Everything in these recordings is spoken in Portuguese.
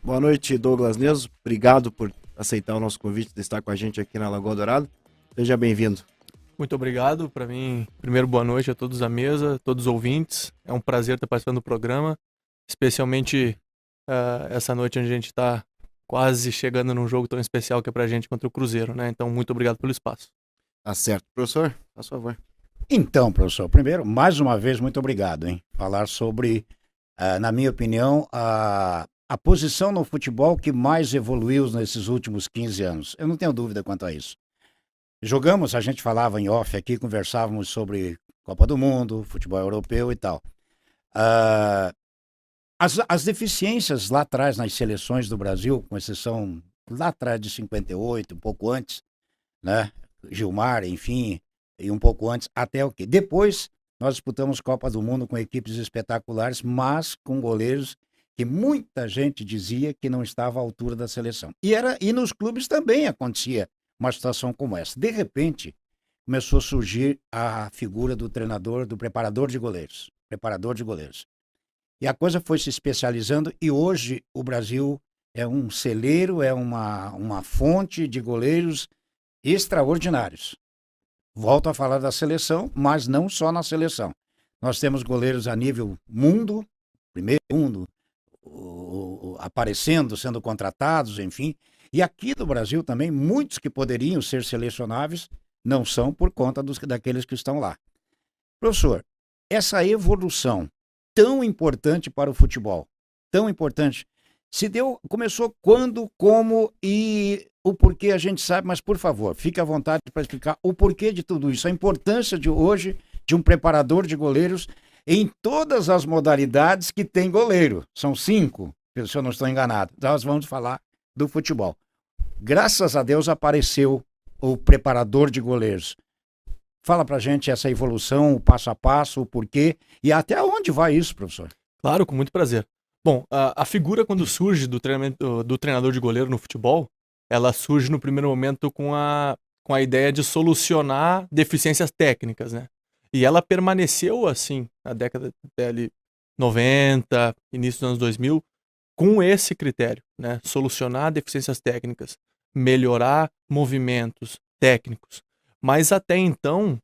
Boa noite, Douglas Neso. Obrigado por aceitar o nosso convite de estar com a gente aqui na Lagoa Dourada. Seja bem-vindo. Muito obrigado. Para mim, primeiro, boa noite a todos da mesa, todos os ouvintes. É um prazer estar participando do programa, especialmente essa noite onde a gente está quase chegando num jogo tão especial que é para a gente contra o Cruzeiro, né? Então, muito obrigado pelo espaço. Tá certo. Professor, a favor. Então, professor, primeiro, mais uma vez, muito obrigado, hein? Falar sobre, na minha opinião, a posição no futebol que mais evoluiu nesses últimos 15 anos. Eu não tenho dúvida quanto a isso. Jogamos, a gente falava em off aqui, conversávamos sobre Copa do Mundo, futebol europeu e tal. As deficiências lá atrás nas seleções do Brasil, com exceção lá atrás de 58, um pouco antes, né? Gilmar, enfim, e um pouco antes, até o quê? Depois, nós disputamos Copa do Mundo com equipes espetaculares, mas com goleiros que muita gente dizia que não estava à altura da seleção. E nos clubes também acontecia uma situação como essa. De repente, começou a surgir a figura do treinador, do preparador de goleiros. E a coisa foi se especializando e hoje o Brasil é um celeiro, é uma fonte de goleiros extraordinários. Volto a falar da seleção, mas não só na seleção. Nós temos goleiros a nível mundo, primeiro mundo, aparecendo, sendo contratados, enfim. E aqui no Brasil também, muitos que poderiam ser selecionáveis não são por conta daqueles que estão lá. Professor, essa evolução tão importante para o futebol, tão importante, começou quando, como e o porquê a gente sabe, mas por favor, fique à vontade para explicar o porquê de tudo isso, a importância de hoje de um preparador de goleiros em todas as modalidades que tem goleiro. São 5, se eu não estou enganado. Nós vamos falar do futebol. Graças a Deus apareceu o preparador de goleiros. Fala pra gente essa evolução, o passo a passo, o porquê e até onde vai isso, professor? Claro, com muito prazer. Bom, a figura quando surge do treinador de goleiro no futebol, ela surge no primeiro momento com a ideia de solucionar deficiências técnicas, né? E ela permaneceu assim na década de 90, início dos anos 2000, com esse critério, né? Solucionar deficiências técnicas, melhorar movimentos técnicos. Mas até então,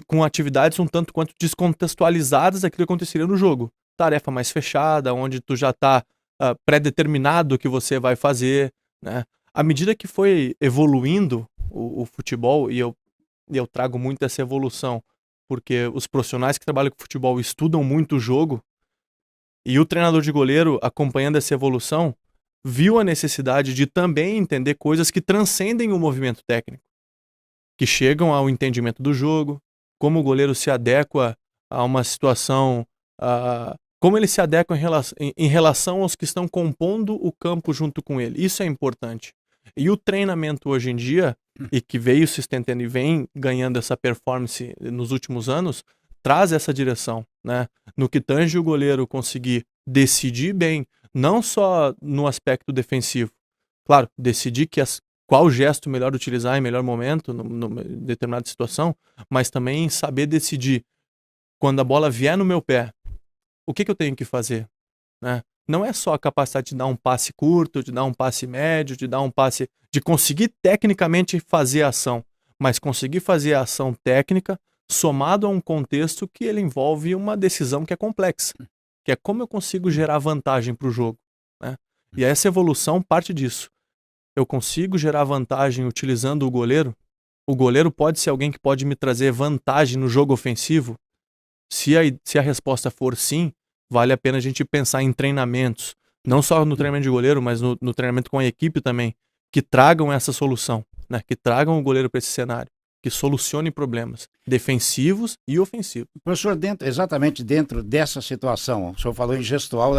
com atividades um tanto quanto descontextualizadas daquilo que aconteceria no jogo. Tarefa mais fechada, onde tu já está pré-determinado o que você vai fazer, né? À medida que foi evoluindo o futebol, e eu trago muito essa evolução, porque os profissionais que trabalham com futebol estudam muito o jogo, e o treinador de goleiro, acompanhando essa evolução, viu a necessidade de também entender coisas que transcendem o movimento técnico, que chegam ao entendimento do jogo, como o goleiro se adequa a uma situação, como ele se adequa em relação aos que estão compondo o campo junto com ele. Isso é importante. E o treinamento hoje em dia, e que veio se estendendo e vem ganhando essa performance nos últimos anos, traz essa direção, né? No que tange o goleiro conseguir decidir bem, não só no aspecto defensivo. Claro, decidir qual gesto melhor utilizar em melhor momento, numa determinada situação, mas também saber decidir quando a bola vier no meu pé, o que eu tenho que fazer, né? Não é só a capacidade de dar um passe curto, de dar um passe médio, de conseguir tecnicamente fazer a ação, mas conseguir fazer a ação técnica somado a um contexto que ele envolve uma decisão que é complexa, que é como eu consigo gerar vantagem para o jogo, né? E essa evolução parte disso. Eu consigo gerar vantagem utilizando o goleiro? O goleiro pode ser alguém que pode me trazer vantagem no jogo ofensivo? Se a resposta for sim, vale a pena a gente pensar em treinamentos, não só no treinamento de goleiro, mas no treinamento com a equipe também, que tragam essa solução, né? Que tragam o goleiro para esse cenário, que solucione problemas defensivos e ofensivos. Professor, exatamente dentro dessa situação, o senhor falou em gestual,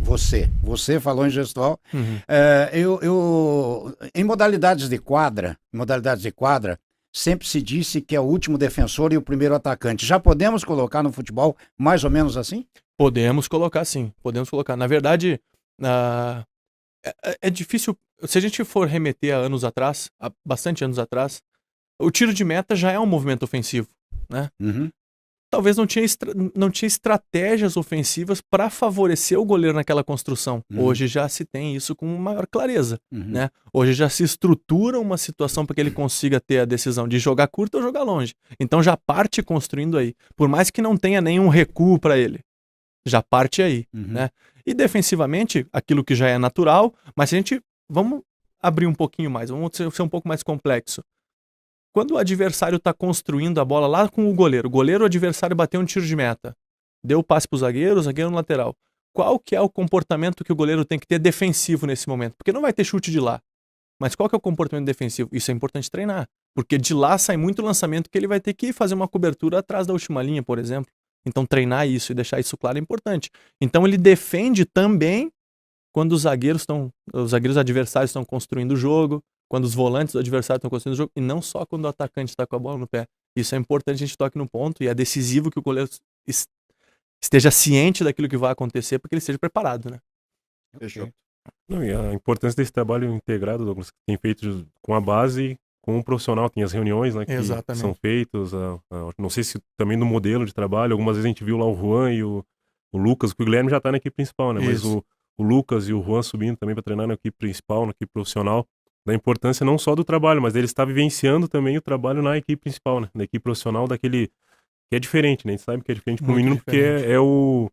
você falou em gestual, em modalidades de quadra, sempre se disse que é o último defensor e o primeiro atacante. Já podemos colocar no futebol mais ou menos assim? Podemos colocar, sim. Podemos colocar. Na verdade, é difícil. Se a gente for remeter a anos atrás, há bastante anos atrás, o tiro de meta já é um movimento ofensivo, né? talvez não tinha estratégias ofensivas para favorecer o goleiro naquela construção. Hoje já se tem isso com maior clareza, né? Hoje já se estrutura uma situação para que ele consiga ter a decisão de jogar curto ou jogar longe. Então já parte construindo aí. Por mais que não tenha nenhum recuo para ele, já parte aí, né? E defensivamente, aquilo que já é natural, mas vamos abrir um pouquinho mais, vamos ser um pouco mais complexo. Quando o adversário está construindo a bola lá com o goleiro o adversário bateu um tiro de meta, deu o passe para o zagueiro no lateral. Qual que é o comportamento que o goleiro tem que ter defensivo nesse momento? Porque não vai ter chute de lá. Mas qual que é o comportamento defensivo? Isso é importante treinar. Porque de lá sai muito lançamento que ele vai ter que fazer uma cobertura atrás da última linha, por exemplo. Então treinar isso e deixar isso claro é importante. Então ele defende também quando os zagueiros adversários estão construindo o jogo, quando os volantes do adversário estão construindo o jogo, e não só quando o atacante está com a bola no pé. Isso é importante, a gente toque no ponto, e é decisivo que o goleiro esteja ciente daquilo que vai acontecer, para que ele esteja preparado, né? Fechou. Não, e a importância desse trabalho integrado, Douglas, que tem feito com a base, com o profissional, tem as reuniões, né, que são feitas, não sei se também no modelo de trabalho, algumas vezes a gente viu lá o Juan e o Lucas, que o Guilherme já está na equipe principal, né? Mas o Lucas e o Juan subindo também para treinar na equipe principal, na equipe profissional, da importância não só do trabalho, mas ele está vivenciando também o trabalho na equipe principal, né? Na equipe profissional daquele que é diferente, né? A gente sabe que é diferente para o menino porque é o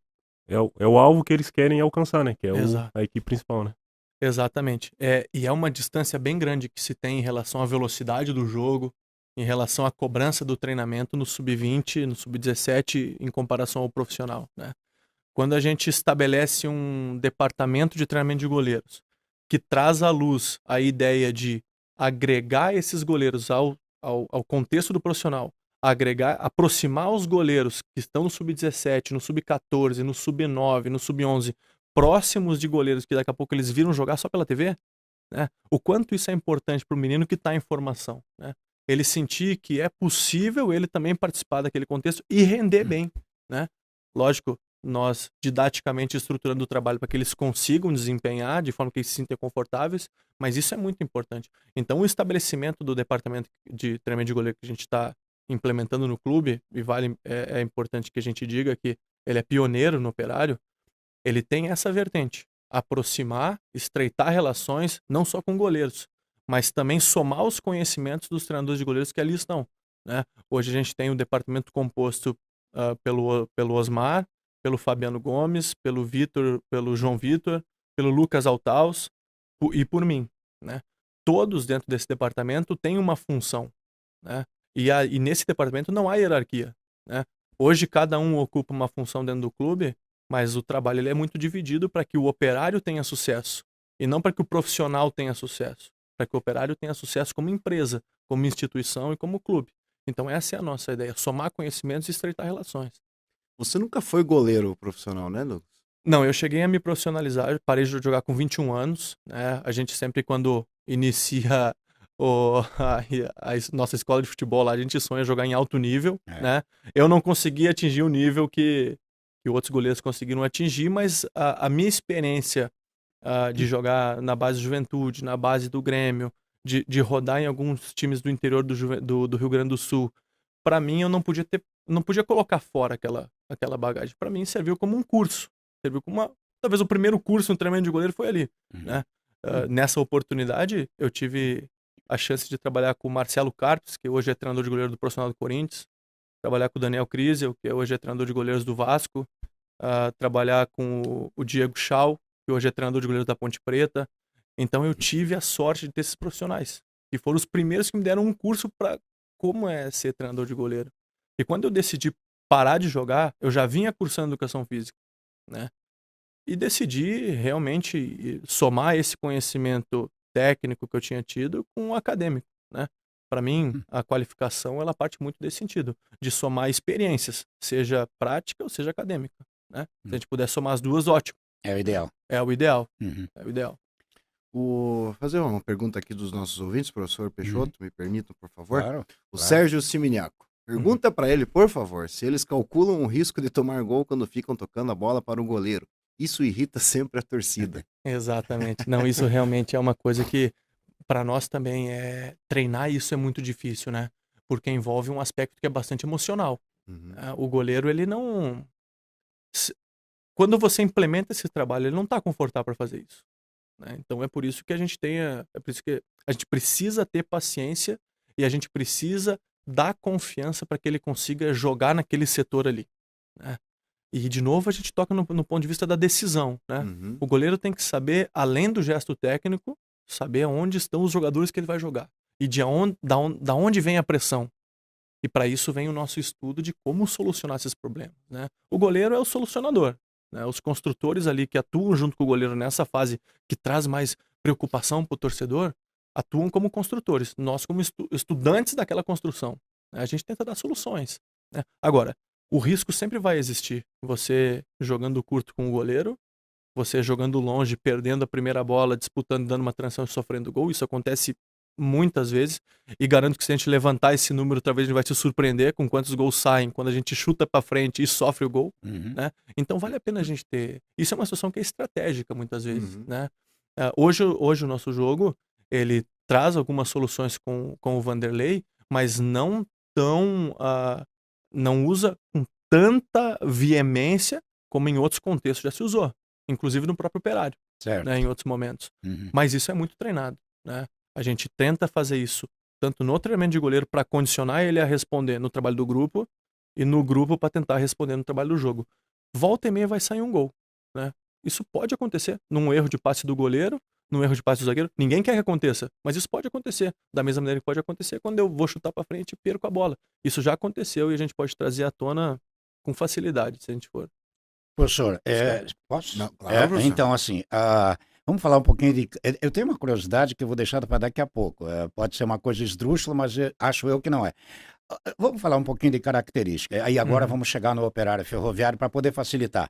alvo que eles querem alcançar, né? Que é a equipe principal, né? Exatamente. E é uma distância bem grande que se tem em relação à velocidade do jogo, em relação à cobrança do treinamento no sub-20, no sub-17, em comparação ao profissional, né? Quando a gente estabelece um departamento de treinamento de goleiros que traz à luz a ideia de agregar esses goleiros ao contexto do profissional, aproximar os goleiros que estão no sub-17, no sub-14, no sub-9, no sub-11, próximos de goleiros que daqui a pouco eles viram jogar só pela TV, né? O quanto isso é importante para o menino que está em formação, né? Ele sentir que é possível ele também participar daquele contexto e render bem, né? Lógico, nós didaticamente estruturando o trabalho para que eles consigam desempenhar de forma que eles se sintam confortáveis, mas isso é muito importante. Então o estabelecimento do departamento de treinamento de goleiro que a gente está implementando no clube, e é importante que a gente diga que ele é pioneiro no Operário, ele tem essa vertente, aproximar, estreitar relações, não só com goleiros, mas também somar os conhecimentos dos treinadores de goleiros que ali estão, né? Hoje a gente tem um departamento composto pelo Osmar, pelo Fabiano Gomes, pelo Vitor, pelo João Vitor, pelo Lucas Altaus e por mim, né? Todos dentro desse departamento têm uma função, né? E nesse departamento não há hierarquia, né? Hoje cada um ocupa uma função dentro do clube, mas o trabalho ele é muito dividido para que o operário tenha sucesso e não para que o profissional tenha sucesso, para que o operário tenha sucesso como empresa, como instituição e como clube. Então essa é a nossa ideia, somar conhecimentos e estreitar relações. Você nunca foi goleiro profissional, né, Lucas? Não, eu cheguei a me profissionalizar, eu parei de jogar com 21 anos, né? A gente sempre quando inicia a nossa escola de futebol lá, a gente sonha jogar em alto nível, né? Eu não consegui atingir o nível que outros goleiros conseguiram atingir, mas a minha experiência de jogar na base de Juventude, na base do Grêmio, de rodar em alguns times do interior do Rio Grande do Sul, para mim eu não podia colocar fora aquela bagagem. Para mim serviu como um curso, serviu como talvez o primeiro curso no treinamento de goleiro foi ali, né? Nessa oportunidade eu tive a chance de trabalhar com o Marcelo Carpes, que hoje é treinador de goleiro do profissional do Corinthians, trabalhar com o Daniel Crisel, que hoje é treinador de goleiros do Vasco, trabalhar com o Diego Schau, que hoje é treinador de goleiros da Ponte Preta. Então eu tive a sorte de ter esses profissionais, que foram os primeiros que me deram um curso para como é ser treinador de goleiro. E quando eu decidi parar de jogar, eu já vinha cursando educação física, né? E decidi realmente somar esse conhecimento técnico que eu tinha tido com o acadêmico, né? Para mim, a qualificação ela parte muito desse sentido, de somar experiências, seja prática ou seja acadêmica, né? Se a gente puder somar as duas, ótimo. É o ideal. É o ideal. É o ideal. Vou fazer uma pergunta aqui dos nossos ouvintes, professor Peixoto, me permitam, por favor. Claro. Sérgio Siminiaco. Pergunta para ele, por favor, se eles calculam o risco de tomar gol quando ficam tocando a bola para o goleiro. Isso irrita sempre a torcida. Exatamente. Não, isso realmente é uma coisa que para nós também treinar isso é muito difícil, né? Porque envolve um aspecto que é bastante emocional, O goleiro, ele não... Quando você implementa esse trabalho, ele não está confortável para fazer isso. Né? Então é por isso que a gente é por isso que a gente precisa ter paciência e a gente precisa dar confiança para que ele consiga jogar naquele setor ali. Né? E de novo a gente toca no ponto de vista da decisão. Né? O goleiro tem que saber, além do gesto técnico, saber onde estão os jogadores que ele vai jogar e da onde vem a pressão. E para isso vem o nosso estudo de como solucionar esses problemas. Né? O goleiro é o solucionador. Né? Os construtores ali que atuam junto com o goleiro nessa fase que traz mais preocupação para o torcedor, atuam como construtores. Nós como estudantes daquela construção. Né? A gente tenta dar soluções. Né? Agora, o risco sempre vai existir. Você jogando curto com o goleiro, você jogando longe, perdendo a primeira bola, disputando, dando uma transição e sofrendo gol. Isso acontece muitas vezes, e garanto que se a gente levantar esse número, talvez a gente vai se surpreender com quantos gols saem quando a gente chuta para frente e sofre o gol, né? Então vale a pena a gente ter... Isso é uma situação que é estratégica muitas vezes, né? Hoje o nosso jogo, ele traz algumas soluções com o Vanderlei, mas não não usa com tanta veemência como em outros contextos já se usou, inclusive no próprio Operário, né? Em outros momentos. Mas isso é muito treinado, né? A gente tenta fazer isso tanto no treinamento de goleiro para condicionar ele a responder no trabalho do grupo e no grupo para tentar responder no trabalho do jogo. Volta e meia vai sair um gol, né? Isso pode acontecer num erro de passe do goleiro, num erro de passe do zagueiro. Ninguém quer que aconteça, mas isso pode acontecer. Da mesma maneira que pode acontecer quando eu vou chutar para frente e perco a bola. Isso já aconteceu e a gente pode trazer à tona com facilidade, se a gente for. Professor, posso? Não, claro, professor. Então, assim, vamos falar um pouquinho de... Eu tenho uma curiosidade que eu vou deixar para daqui a pouco. Pode ser uma coisa esdrúxula, mas acho eu que não é. Vamos falar um pouquinho de característica. Aí agora vamos chegar no Operário Ferroviário para poder facilitar.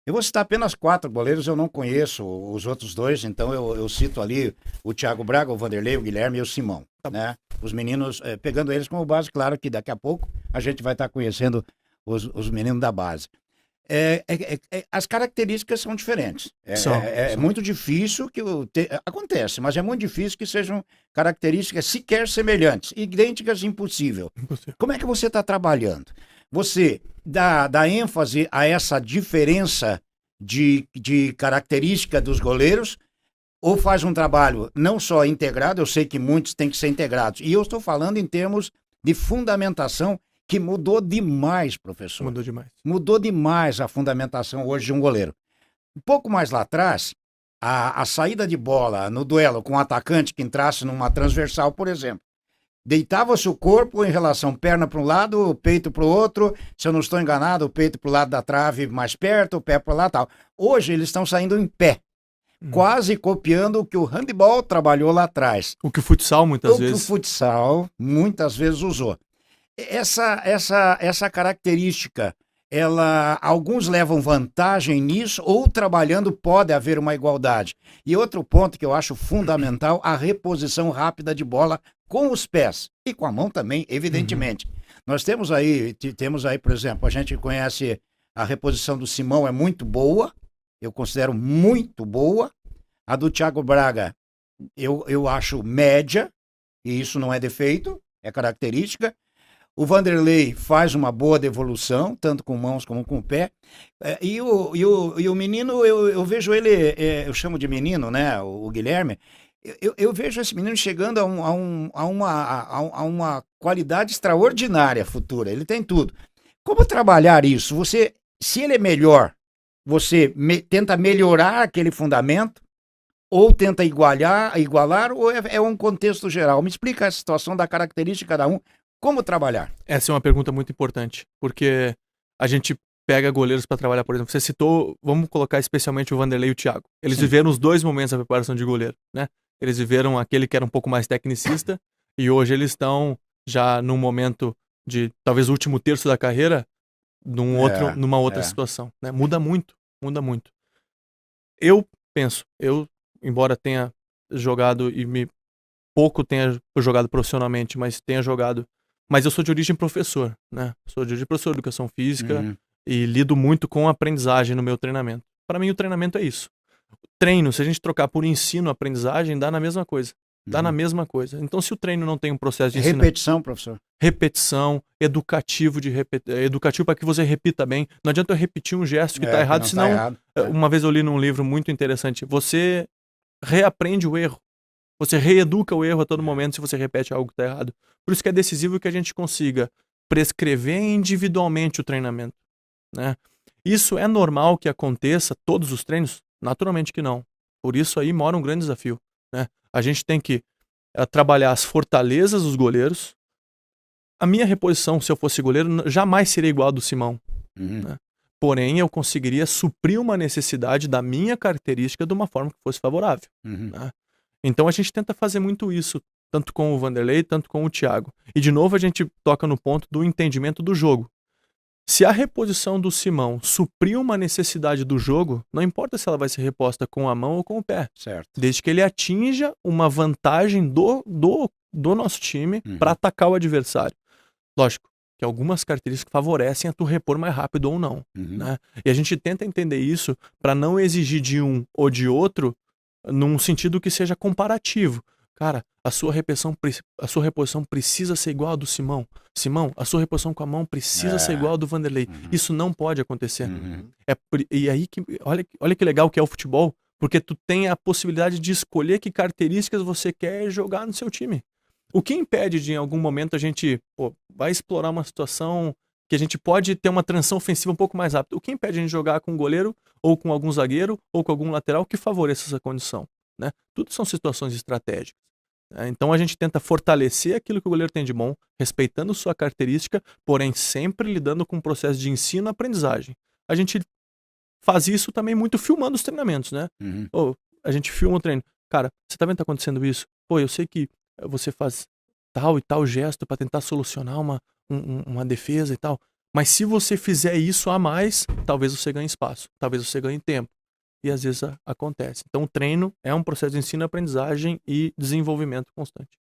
Eu vou citar apenas 4 goleiros, eu não conheço os outros 2, então eu cito ali o Thiago Braga, o Vanderlei, o Guilherme e o Simão. Né? Os meninos, pegando eles como base, claro que daqui a pouco a gente vai estar conhecendo os meninos da base. As características são diferentes. São. Muito difícil que acontece, mas é muito difícil que sejam características sequer semelhantes, idênticas, impossível. Como é que você está trabalhando? Você dá ênfase a essa diferença de característica dos goleiros ou faz um trabalho não só integrado, eu sei que muitos têm que ser integrados, e eu estou falando em termos de fundamentação que mudou demais, professor. Mudou demais. Mudou demais a fundamentação hoje de um goleiro. Um pouco mais lá atrás, a saída de bola no duelo com um atacante que entrasse numa transversal, por exemplo, deitava-se o corpo em relação perna para um lado, o peito para o outro, se eu não estou enganado, o peito para o lado da trave mais perto, o pé para lá e tal. Hoje eles estão saindo em pé, quase copiando o que o handball trabalhou lá atrás. O que o futsal muitas vezes... O que o futsal muitas vezes usou. Essa característica, alguns levam vantagem nisso, ou trabalhando pode haver uma igualdade. E outro ponto que eu acho fundamental, a reposição rápida de bola com os pés e com a mão também, evidentemente. Nós temos aí, por exemplo, a gente conhece a reposição do Simão, é muito boa, eu considero muito boa. A do Thiago Braga, eu acho média, e isso não é defeito, é característica. O Vanderlei faz uma boa devolução, tanto com mãos como com o pé. E o menino, eu vejo ele, eu chamo de menino, né? O Guilherme. Eu vejo esse menino chegando a uma qualidade extraordinária futura. Ele tem tudo. Como trabalhar isso? Se ele é melhor, você tenta melhorar aquele fundamento, ou tenta igualar, ou é um contexto geral? Me explica a situação da característica de cada um. Como trabalhar? Essa é uma pergunta muito importante, porque a gente pega goleiros para trabalhar, por exemplo, você citou, vamos colocar especialmente o Vanderlei e o Thiago. Eles viveram os 2 momentos da preparação de goleiro, né? Eles viveram aquele que era um pouco mais tecnicista e hoje eles estão já num momento de, talvez, o último terço da carreira, numa outra situação, né? Muda muito. Eu penso, embora tenha jogado pouco tenha jogado profissionalmente, mas tenha jogado. Mas eu sou de origem professor, né? Sou de origem professor de educação física e lido muito com aprendizagem no meu treinamento. Para mim, o treinamento é isso. Treino, se a gente trocar por ensino, aprendizagem, dá na mesma coisa. Dá na mesma coisa. Então, se o treino não tem um processo de ensino... Repetição, professor. Repetição, educativo para que você repita bem. Não adianta eu repetir um gesto que está errado, senão... Tá errado. Uma vez eu li num livro muito interessante, você reaprende o erro. Você reeduca o erro a todo momento se você repete algo que está errado. Por isso que é decisivo que a gente consiga prescrever individualmente o treinamento, né? Isso é normal que aconteça todos os treinos? Naturalmente que não. Por isso aí mora um grande desafio, né? A gente tem que trabalhar as fortalezas dos goleiros. A minha reposição, se eu fosse goleiro, jamais seria igual a do Simão, né? Porém, eu conseguiria suprir uma necessidade da minha característica de uma forma que fosse favorável, né? Então a gente tenta fazer muito isso, tanto com o Vanderlei, tanto com o Thiago. E de novo a gente toca no ponto do entendimento do jogo. Se a reposição do Simão suprir uma necessidade do jogo, não importa se ela vai ser reposta com a mão ou com o pé. Certo. Desde que ele atinja uma vantagem do nosso time para atacar o adversário. Lógico que algumas características favorecem a tu repor mais rápido ou não, né? E a gente tenta entender isso para não exigir de um ou de outro num sentido que seja comparativo. Cara, a sua reposição precisa ser igual a do Simão. Simão, a sua reposição com a mão precisa ser igual a do Vanderlei. Isso não pode acontecer. E aí, olha que legal que é o futebol, porque tu tem a possibilidade de escolher que características você quer jogar no seu time. O que impede de, em algum momento, a gente vai explorar uma situação que a gente pode ter uma transição ofensiva um pouco mais rápida? O que impede a gente jogar com um goleiro, ou com algum zagueiro, ou com algum lateral que favoreça essa condição, né? Tudo são situações estratégicas. Então a gente tenta fortalecer aquilo que o goleiro tem de bom, respeitando sua característica, porém sempre lidando com o processo de ensino-aprendizagem. A gente faz isso também muito filmando os treinamentos, né? A gente filma o treino. Cara, você tá vendo que tá acontecendo isso? Pô, eu sei que você faz tal e tal gesto para tentar solucionar uma defesa e tal, mas se você fizer isso a mais, talvez você ganhe espaço, talvez você ganhe tempo. E às vezes acontece. Então o treino é um processo de ensino, aprendizagem e desenvolvimento constante.